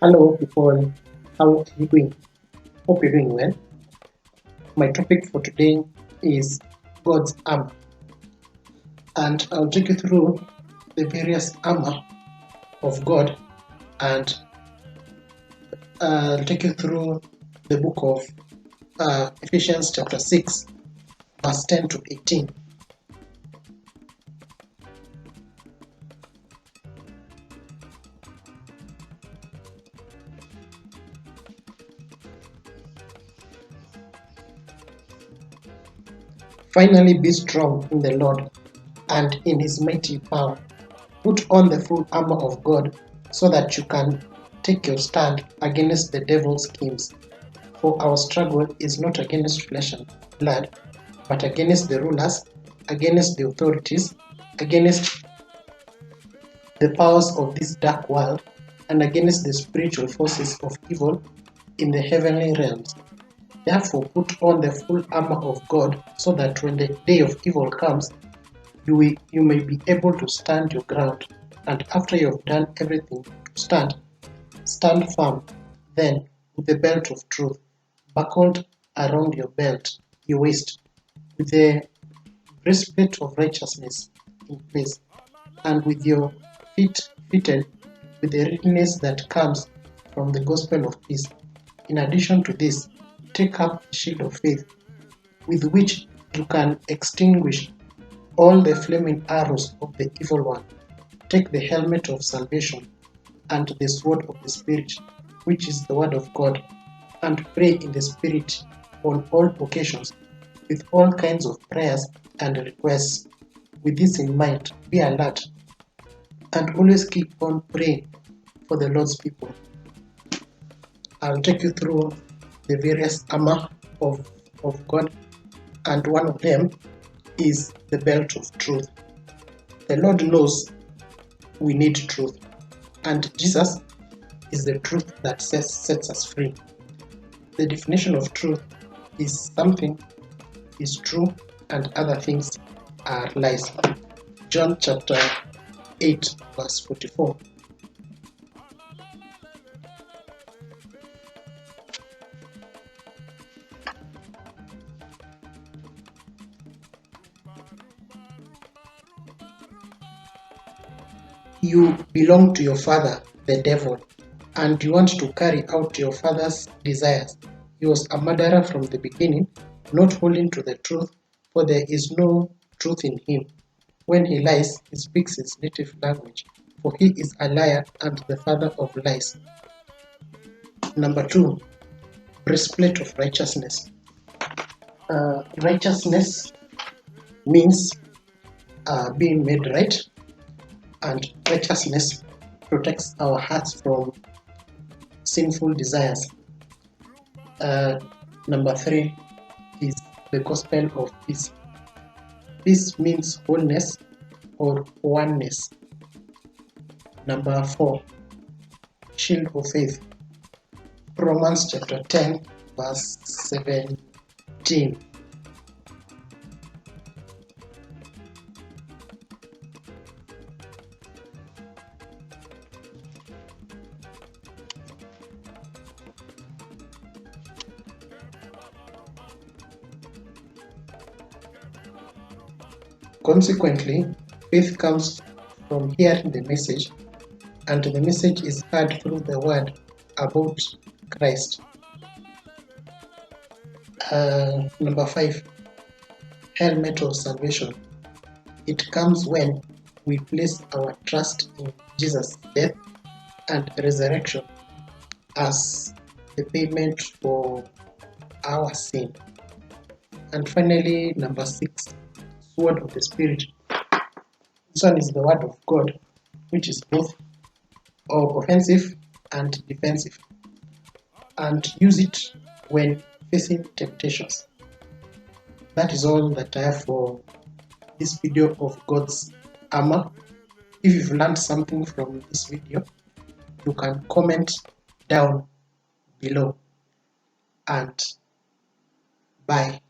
Hello people, how are you doing? Hope you're doing well. My topic for today is God's armor, and I'll take you through the various armor of God, and I'll take you through the book of Ephesians chapter 6, verse 10 to 18. Finally, be strong in the Lord and in his mighty power. Put on the full armor of God so that you can take your stand against the devil's schemes. For our struggle is not against flesh and blood, but against the rulers, against the authorities, against the powers of this dark world, and against the spiritual forces of evil in the heavenly realms. Therefore, put on the full armor of God, so that when the day of evil comes, you may be able to stand your ground. And after you have done everything to stand firm. Then, with the belt of truth buckled around your waist, with the breastplate of righteousness in place, and with your feet fitted with the readiness that comes from the gospel of peace. In addition to this, take up the shield of faith, with which you can extinguish all the flaming arrows of the evil one. Take the helmet of salvation and the sword of the Spirit, which is the word of God, and pray in the Spirit on all occasions, with all kinds of prayers and requests. With this in mind, be alert and always keep on praying for the Lord's people. I'll take you through the various armor of God, and one of them is the belt of truth. The Lord knows we need truth, and Jesus is the truth that sets us free. The definition of truth is something is true and other things are lies. John chapter 8, verse 44. You belong to your father, the devil, and you want to carry out your father's desires. He was a murderer from the beginning, not holding to the truth, for there is no truth in him. When he lies, he speaks his native language, for he is a liar and the father of lies. Number 2, breastplate of righteousness. Righteousness means being made right, and righteousness protects our hearts from sinful desires. Number 3 is the gospel of peace. Peace means wholeness or oneness. Number 4, shield of faith. Romans chapter 10, verse 17. Consequently, faith comes from hearing the message, and the message is heard through the word about Christ. Number 5, helmet of salvation. It comes when we place our trust in Jesus' death and resurrection as the payment for our sin. And finally, number 6, sword of the Spirit. This one is the word of God, which is both offensive and defensive, and use it when facing temptations. That is all that I have for this video of God's armor. If you've learned something from this video, you can comment down below, and bye.